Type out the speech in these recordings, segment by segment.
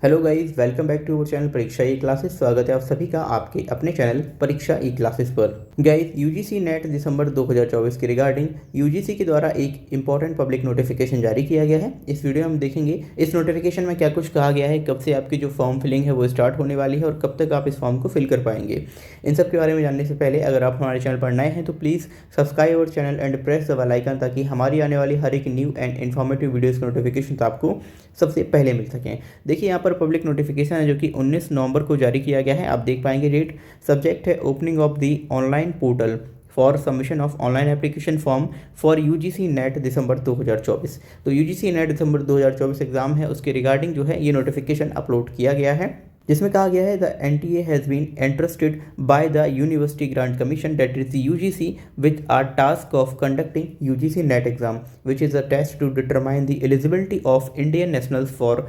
Hello guys, welcome back to our channel Pariksha e classes. स्वागत है आप सभी का आपके अपने चैनल परीक्षा ई क्लासेस पर। गाइस, यूजीसी नेट दिसंबर 2024 के रिगार्डिंग यूजीसी के द्वारा एक इंपॉर्टेंट पब्लिक नोटिफिकेशन जारी किया गया है। इस वीडियो में हम देखेंगे इस नोटिफिकेशन में क्या कुछ कहा गया है, कब से आपकी जो फॉर्म फिलिंग है वो स्टार्ट होने वाली है और कब तक आप इस फॉर्म को फिल कर पाएंगे। इन सब के बारे में जानने से पहले अगर आप हमारे चैनल पर नए हैं तो please subscribe our channel and press the bell icon, ताकि हमारी आने वाली हर एक न्यू एंड इन्फॉर्मेटिव वीडियोज़ का नोटिफिकेशन आपको सबसे पहले मिल सकें। देखिए यहाँ पर पब्लिक नोटिफिकेशन है जो कि 19 नवंबर को जारी किया गया है। आप देख पाएंगे डेट। सब्जेक्ट है opening of the online portal for submission of online application form for UGC NET December 2024। तो यूजीसी नेट दिसंबर 2024 एग्जाम है, उसके रिगार्डिंग जो है ये नोटिफिकेशन अपलोड किया गया है, जिसमें कहा गया है the NTA has been entrusted by the university grant commission that is the UGC with our task of conducting UGC NET exam which is a test to determine the eligibility of Indian nationals for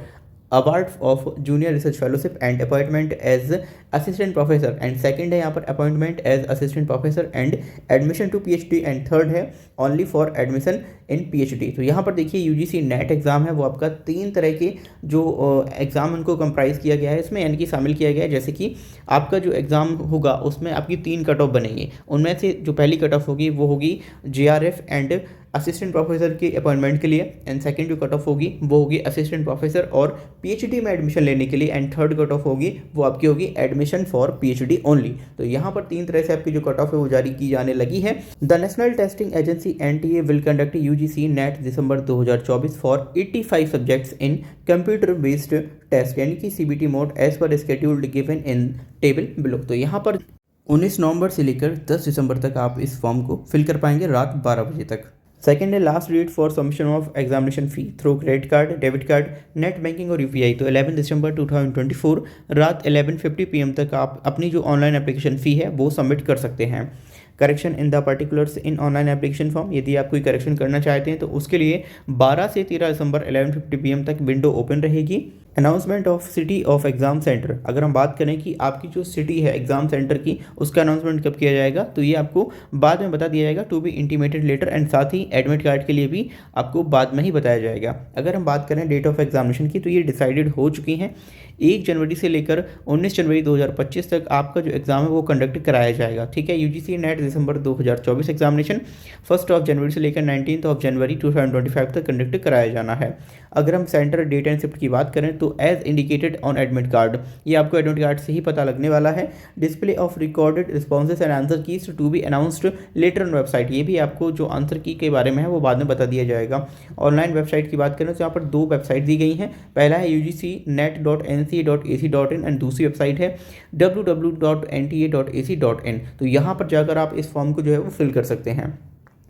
award of junior research fellowship and appointment as assistant professor. And second है यहाँ पर appointment as assistant professor and admission to PhD. And third है only for admission in PhD. तो यहाँ पर देखिए UGC NET exam है वो आपका 3 तरह के जो एग्ज़ाम उनको कंप्राइज किया गया है इसमें, यानी कि शामिल किया गया है। जैसे कि आपका जो एग्ज़ाम होगा उसमें आपकी 3 कट ऑफ बनेंगी। उनमें से जो पहली कट ऑफ होगी वो होगी जेआरएफ एंड असिस्टेंट प्रोफेसर के अपॉइंटमेंट के लिए। एंड सेकंड जो कट ऑफ होगी वो होगी असिस्टेंट प्रोफेसर और पीएचडी में एडमिशन लेने के लिए। एंड थर्ड कट ऑफ होगी वो आपकी होगी एडमिशन फॉर पीएचडी ओनली। तो यहाँ पर 3 तरह से आपकी जो कट ऑफ है वो जारी की जाने लगी है। The national testing agency NTA will conduct UGC NET December 2024 for 85 subjects in computer based test, यानी कि CBT mode as per scheduled given in table below. तो यहाँ पर 19 नवंबर से लेकर 10 दिसंबर तक आप इस फॉर्म को फिल कर पाएंगे रात 12 बजे तक। सेकेंड है last date for submission of examination fee through credit card, debit card, net banking और यूपीआई। तो 11 दिसंबर 2024 रात 11:50 PM तक आप अपनी जो ऑनलाइन एप्लीकेशन फ़ी है वो सबमिट कर सकते हैं। Correction in the particulars in online application form, यदि आप कोई करेक्शन करना चाहते हैं तो उसके लिए 12 से 13 दिसंबर 11:50 PM तक विंडो ओपन रहेगी। Announcement of city of exam centre, अगर हम बात करें कि आपकी जो सिटी है एग्जाम सेंटर की उसका अनाउंसमेंट कब किया जाएगा तो ये आपको बाद में बता दिया जाएगा to be intimated later. And साथ ही एडमिट कार्ड के लिए भी आपको बाद में ही बताया जाएगा। अगर हम बात करें डेट ऑफ एग्जामिनेशन की तो ये डिसाइडेड हो चुकी हैं। 1 जनवरी से लेकर 19 जनवरी 2025 तक आपका जो एग्ज़ाम है वो कंडक्ट कराया जाएगा। ठीक है, यूजीसी नेट दिसंबर 2024 एग्जामिनेशन 1 जनवरी से लेकर 19 जनवरी 2025 तक कंडक्ट कराया जाना है। अगर हम सेंटर डेट एंड शिफ्ट की बात करें तो as indicated on admit card, ये आपको एडमिट कार्ड से ही पता लगने वाला है। Display of recorded responses and answer keys to be announced later on website, ये भी आपको जो आंसर की के बारे में है वो बाद में बता दिया जाएगा। ऑनलाइन वेबसाइट की बात करें तो यहाँ पर 2 वेबसाइट दी गई हैं। पहला है ugcnet.nca.ac.in एंड दूसरी वेबसाइट है www.nta.ac.in। तो यहाँ पर जाकर आप इस फॉर्म को जो है वो फिल कर सकते हैं।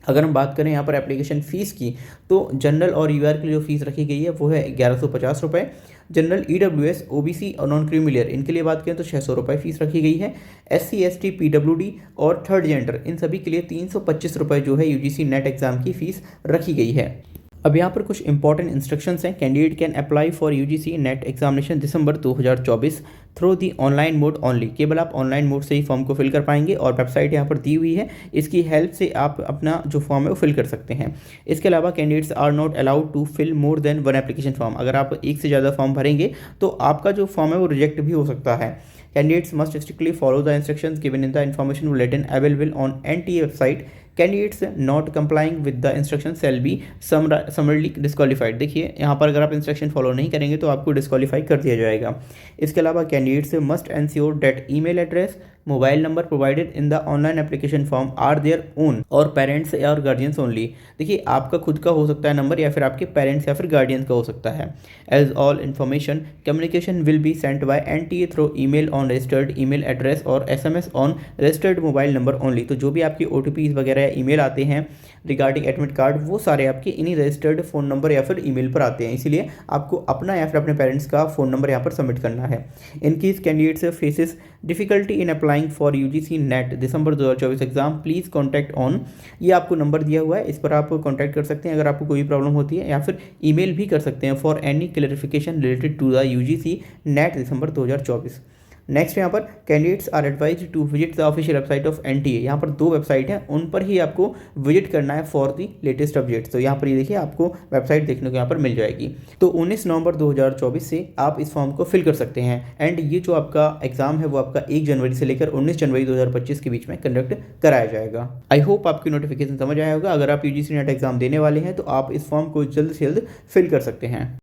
अगर हम बात करें यहाँ पर एप्लीकेशन फ़ीस की तो जनरल और यूआर के लिए जो फीस रखी गई है वो है 1150 रुपये। जनरल ईडब्ल्यूएस ओबीसी और नॉन क्रीमिलियर इनके लिए बात करें तो 600 रुपये फीस रखी गई है। एससी एसटी पीडब्ल्यूडी और थर्ड जेंडर इन सभी के लिए 325 रुपये जो है यूजीसी नेट एग्जाम की फ़ीस रखी गई है। अब यहाँ पर कुछ इंपॉर्टेंट इंस्ट्रक्शंस हैं। Candidate can apply for UGC net examination December 2024 through the online mode only, केवल आप ऑनलाइन मोड से ही फॉर्म को फिल कर पाएंगे और वेबसाइट यहाँ पर दी हुई है, इसकी हेल्प से आप अपना जो फॉर्म है वो फिल कर सकते हैं। इसके अलावा candidates are not allowed to fill more than 1 application form, अगर आप एक से ज़्यादा फॉर्म भरेंगे तो आपका जो फॉर्म है वो रिजेक्ट भी हो सकता है। Candidates must strictly follow the instructions given in the information bulletin available on NTA website. Candidates not complying with the instruction shall be summarily disqualified. देखिए यहाँ पर अगर आप इंस्ट्रक्शन फॉलो नहीं करेंगे तो आपको डिस्क्वालीफाई कर दिया जाएगा। इसके अलावा candidates must ensure that email address, mobile number provided in the online application form are their own और पेरेंट्स और गार्जियंस ओनली। देखिए आपका खुद का हो सकता है नंबर या फिर आपके पेरेंट्स या फिर गार्जियंस का हो सकता है। As all information communication will be sent by NTA through email on registered email address और SMS on registered mobile number only. तो जो भी आपकी ओटीपीज वगैरह या ईमेल आते हैं रिगार्डिंग एडमिट कार्ड वो सारे आपके इन्हीं रजिस्टर्ड फ़ोन नंबर या फिर ईमेल पर आते हैं, इसलिए आपको अपना या फिर अपने पेरेंट्स का फ़ोन नंबर यहाँ पर सबमिट करना है। In case candidates faces difficulty in applying for UGC NET December 2024 exam please contact on, ये आपको नंबर दिया हुआ है, इस पर आप कॉन्टैक्ट कर सकते हैं अगर आपको कोई प्रॉब्लम होती है, या फिर ईमेल भी कर सकते हैं for any clarification related to the UGC NET December 2024। Next यहाँ पर candidates are advise to visit the official website of NTA. यहाँ पर 2 वेबसाइट हैं, उन पर ही आपको विजिट करना है फॉर दी लेटेस्ट अपडेट्स। तो यहाँ पर ये देखिए आपको वेबसाइट देखने को यहाँ पर मिल जाएगी। तो 19 नवंबर 2024 से आप इस फॉर्म को फिल कर सकते हैं एंड ये जो आपका एग्जाम है वो आपका 1 जनवरी से लेकर 19 जनवरी 2025 के बीच में कंडक्ट कराया जाएगा। आई होप आपकी नोटिफिकेशन समझ आया होगा। अगर आप यूजीसी नेट एग्जाम देने वाले हैं तो आप इस फॉर्म को जल्द से जल्द फिल कर सकते हैं।